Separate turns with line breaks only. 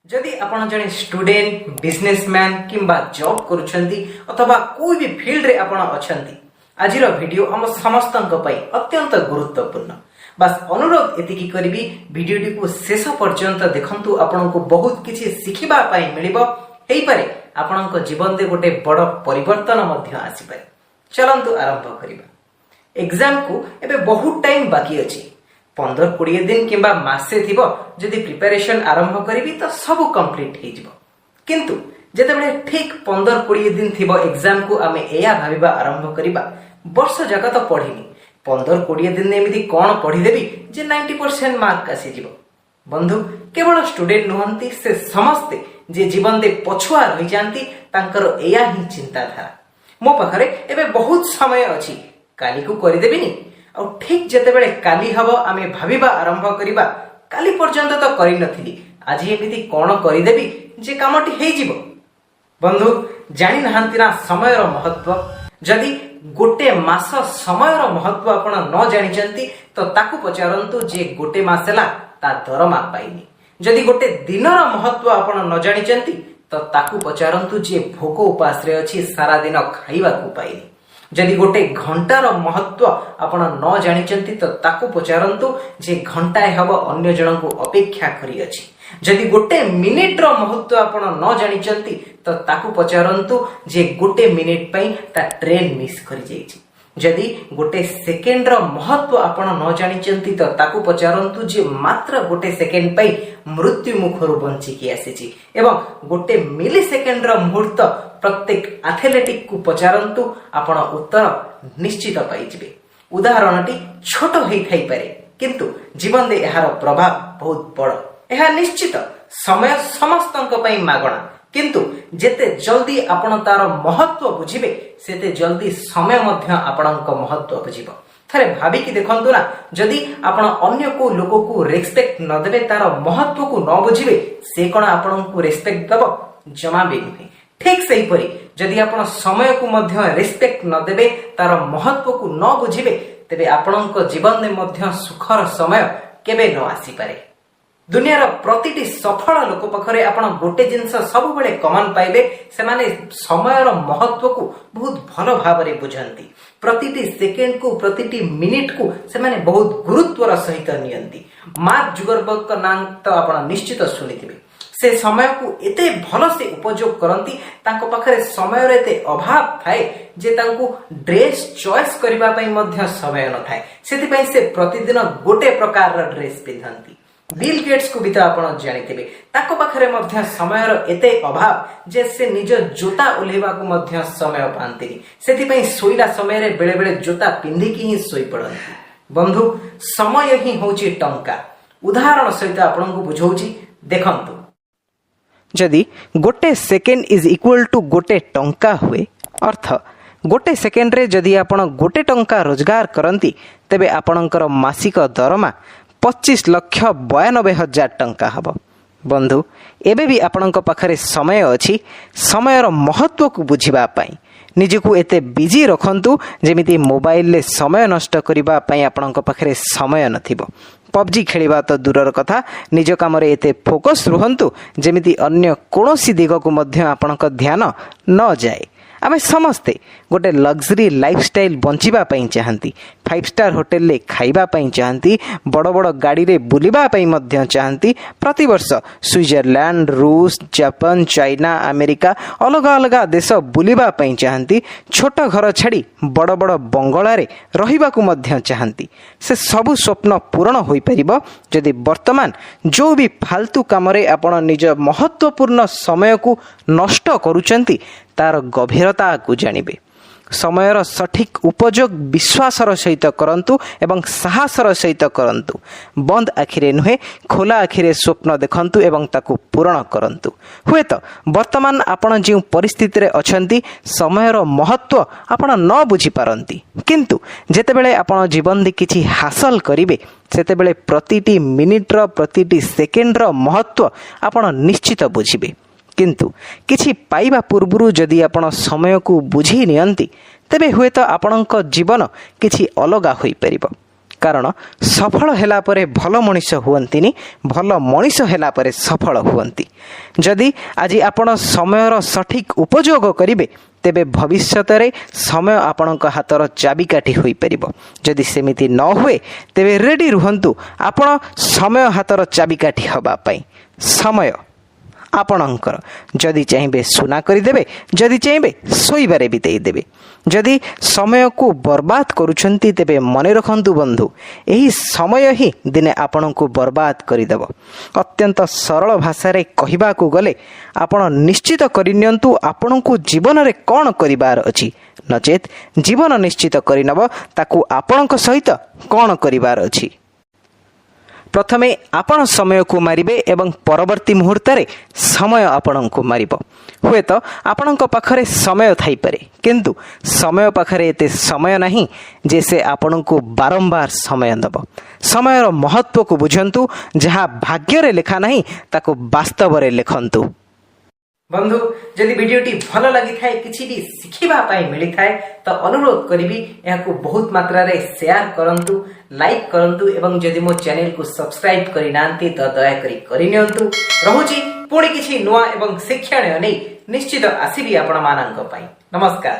जदि आपण जने स्टूडेंट बिजनेसमैन किंबा जॉब करूछंती अथवा कोई भी फील्ड रे आपण अछंती आजिर वीडियो हम समस्तंक पई अत्यंत गुरुत्वपूर्ण। बस अनुरोध एतिकी करिबी वीडियोटी को शेष पर्यंत देखंतु आपनको बहुत किछि सिखिबा पई मिलिबो। हेई पारे आपनक जीवन दे गोटे बड़ परिवर्तन मध्य आसी पारे। चलंतु आरंभ करिबा। एग्जाम को एबे बहुत टाइम बाकी अछि। 15-20 दिन किंबा मासे थिबो जदि प्रिपरेशन आरंभ करिबी तो सब कंप्लीट हे जिवो। किंतु जेतेबेले ठीक 15-20 दिन थिबो एग्जाम को आमे एया भाबिबा आरंभ करिबा वर्ष जाक तो पढिनी 15-20 दिन एमिति कोन पढि देबी जे 90% मार्क आसी जिवो। बंधु केवल स्टूडेंट नुहंती से समस्ते जे जीवन दे पछुआ रहि जानती तांकर एया ही चिंताधारा। मो पाखरे एबे बहुत समय अछि काली को करि देबिनी और ठीक जेतेबेले काली हबो आमे भाबिबा आरंभ करिबा काली पर्यंत तो करि नथिली आज एमिति कोन करि देबी जे कामटी हेइ जिवो। बंधु जानि नहांती ना समयर महत्व। जदि गोटे मास समयर महत्व आपण न जानि जंती तो ताकू पचारंतु जे गोटे मास हला ता दरमा पाइनी। जदि गोटे दिनर महत्व आपण न जानि जंती तो ताकू पचारंतु जे भोक उपास रे अछि सारा दिन खाइबा को पाइनी। जदि गोटे घंटार महत्व आपण न जानिचंती तो ताकू पचारंतु जे घंटाए हब अन्य जन को अपेक्षा करी अछि। जदि गोटे मिनिट रो महत्व आपण न जानिचंती तो ताकू पचारंतु जे गोटे मिनिट पई ता ट्रेन मिस करि जाइछि। जदि गोटे सेकेंड रो महत्व आपण न जानिचंती तो ताकू पचारंतु जे मात्र गोटे सेकेंड पई मृत्यु मुखरु बंची कि आसीछि। एवं गोटे मिली सेकेंड रो मुहूर्त प्रत्येक एथलेटिक को पचारंतु आपण उत्तर निश्चित पाई जिवे। उदाहरणटी छोट हेइ थाई पारे किंतु जीवन दे एहार प्रभाव बहुत बड़। एहा निश्चित समय समस्तंक पई मागणा किंतु जेते जल्दी आपण तार महत्व बुझिबे सेते जल्दी समय मध्य आपणक महत्व बुझिबो। थरे भाबी कि देखंतु ना जदि आपण अन्य को लोक को रेस्पेक्ट न देबे तार महत्व को न बुझिबे से कोन आपण को रेस्पेक्ट दबो जमा भी नहीं। ठीक सही परी जदि आपण समय को मध्य रेस्पेक्ट न देबे तार महत्व को न बुझिबे तेबे आपणक जीवन में मध्य सुखर समय केबे न आसी पारे। दुनियार प्रतिटी सफल लोक पाखरे आपण गोटे जिंस सब बेले कमन पाइबे से माने समयर महत्व को बहुत भलो भाबरे बुझंती। प्रतिटी सेकेंड को प्रतिटी मिनिट को से माने बहुत गुरुत्वर सहित नियंती। मार्क जुगरबर्ग का नाम तो आपण निश्चित सुनिथिबे। से समय को एते भलो से उपयोग करंती तांको पाखरे समय रे एते अभाव थाए जे तांको ड्रेस चॉइस करबा पई मध्य समय न थाए। सेति पई से प्रतिदिन गोटे प्रकार रा ड्रेस पिंधंती। बिल गेट्स को भी तो आपण जानिथिबे ताको पाखरे मध्य समयर एते अभाव जे से निज जोता ओलेबा को मध्य समय पांती। सेति पई सोइला समय रे बेले बेले जोता पिंधि की ही सोई पड़ंती। बंधु समय ही होची टंका। उदाहरण सहित आपण को बुझौची देखंतु।
जदि गोटे सेकेंड इज इक्वल टू गोटे टंका हुए अर्थ गोटे सेकेंड रे जदि आपण गोटे टंका रोजगार करंती तेबे आपणकर मासिक दरमा 25,92,000 टंका हब। बंधु एबे भी आपणक पाखरे समय अछि समयर महत्व को बुझिबा पई। निजको एते बिजी रखंतु जेमिति मोबाइल ले समय नष्ट करिबा पई आपणक पाखरे समय नथिबो। पबजी खेलिबा तो दूरर कथा निज काम रे एते फोकस रुहंतु जेमिति अन्य कोनोसी दिग को मध्य आपणक ध्यान न जाए। आमे समस्ते गोटे लग्जरी लाइफस्टाइल बंचिबा पई चाहंती। 5 स्टार होटल ले खाइबा पई चाहंती। बड़ बड़ गाड़ी रे बुलिबा पई मध्य चाहंती। प्रति वर्ष स्विट्जरलैंड रूस जापान चाइना अमेरिका अलग अलग देश बुलिबा पई चाहंती। छोट घर छाड़ी बड़ बड़ बंगला रे रहिबा को मध्य चाहंती। से सब स्वप्न पूर्ण होई परिबो जदि वर्तमान जो भी फालतू काम रे आपण निज महत्वपूर्ण समय को नष्ट करूचंती तार गभीरता को जानिबे। समयर सठिक उपयोग विश्वासर सहित करंतु एवं साहसर सहित करंतु। बंद आखिरे नुहे खोला आखिरे स्वप्न देखंतु एवं ताकू पूर्ण करंतु। हुए तो वर्तमान आपण जो परिस्थिति रे अछंती समयर महत्व आपण न बुझी पारंती किंतु जेतेबेले आपण जीवन दे किछि हासिल करिवे सेतेबेले प्रतिटी मिनिट रो प्रतिटी सेकेंड रो महत्व आपण निश्चित बुझिबे। किंतु किछि पाइबा पूर्वरु जदि आपण समय को बुझी नियंती तेबे हुए तो आपणक जीवन किछि अलगा होई परिबो। କାରଣ ସଫଳ ହେଲା ପରେ ଭଲ ମଣିଷ ହୁଅନ୍ତିନି, ଭଲ ମଣିଷ ହେଲା ପରେ ସଫଳ ହୁଅନ୍ତି। ଯଦି ଆଜି ଆପଣ ସମୟର ସଠିକ୍ ଉପଯୋଗ କରିବେ ତେବେ ଭବିଷ୍ୟତରେ ସମୟ ଆପଣଙ୍କ ହାତର ଚାବିକାଠି ହୋଇପାରିବ। ଯଦି ସେମିତି ନ ହୁଏ ତେବେ ରେଡ଼ି ରୁହନ୍ତୁ ଆପଣ ସମୟ ହାତର ଚାବିକାଠି ହେବା ପାଇଁ। ସମୟ ଆପଣଙ୍କର। ଯଦି ଚାହିଁବେ ସୁନା କରିଦେବେ, ଯଦି ଚାହିଁବେ ଶୋଇବାରେ ବିତେଇଦେବେ। ଯଦି ସମୟକୁ ବର୍ବାଦ କରୁଛନ୍ତି ତେବେ ମନେ ରଖନ୍ତୁ ବନ୍ଧୁ, ଏହି ସମୟ ହିଁ ଦିନେ ଆପଣଙ୍କୁ ବର୍ବାଦ କରିଦେବ। ଅତ୍ୟନ୍ତ ସରଳ ଭାଷାରେ କହିବାକୁ ଗଲେ ଆପଣ ନିଶ୍ଚିତ କରିନିଅନ୍ତୁ ଆପଣଙ୍କୁ ଜୀବନରେ କ'ଣ କରିବାର ଅଛି, ନଚେତ୍ ଜୀବନ ନିଶ୍ଚିତ କରିନେବ ତାକୁ ଆପଣଙ୍କ ସହିତ କ'ଣ କରିବାର ଅଛି। ପ୍ରଥମେ ଆପଣ ସମୟକୁ ମାରିବେ ଏବଂ ପରବର୍ତ୍ତୀ ମୁହୂର୍ତ୍ତରେ ସମୟ ଆପଣଙ୍କୁ ମାରିବ। ହୁଏତ ଆପଣଙ୍କ ପାଖରେ ସମୟ ଥାଇପାରେ, କିନ୍ତୁ ସମୟ ପାଖରେ ଏତେ ସମୟ ନାହିଁ ଯେ ସେ ଆପଣଙ୍କୁ ବାରମ୍ବାର ସମୟ ଦେବ। ସମୟର ମହତ୍ତ୍ୱକୁ ବୁଝନ୍ତୁ। ଯାହା ଭାଗ୍ୟରେ ଲେଖା ନାହିଁ ତାକୁ ବାସ୍ତବରେ ଲେଖନ୍ତୁ।
ବନ୍ଧୁ, ଯଦି ଭିଡ଼ିଓଟି ଭଲ ଲାଗିଥାଏ, କିଛି ବି ଶିଖିବା ପାଇଁ ମିଳିଥାଏ, ତ ଅନୁରୋଧ କରିବି ଏହାକୁ ବହୁତ ମାତ୍ରାରେ ସେୟାର କରନ୍ତୁ, ଲାଇକ୍ କରନ୍ତୁ ଏବଂ ଯଦି ମୋ ଚ୍ୟାନେଲକୁ ସବସ୍କ୍ରାଇବ୍ କରିନାହାନ୍ତି ତ ଦୟାକରି କରିନିଅନ୍ତୁ। ରହୁଛି ପୁଣି କିଛି ନୂଆ ଏବଂ ଶିକ୍ଷଣୀୟ ନେଇ ନିଶ୍ଚିତ ଆସିବି ଆପଣମାନଙ୍କ ପାଇଁ। ନମସ୍କାର।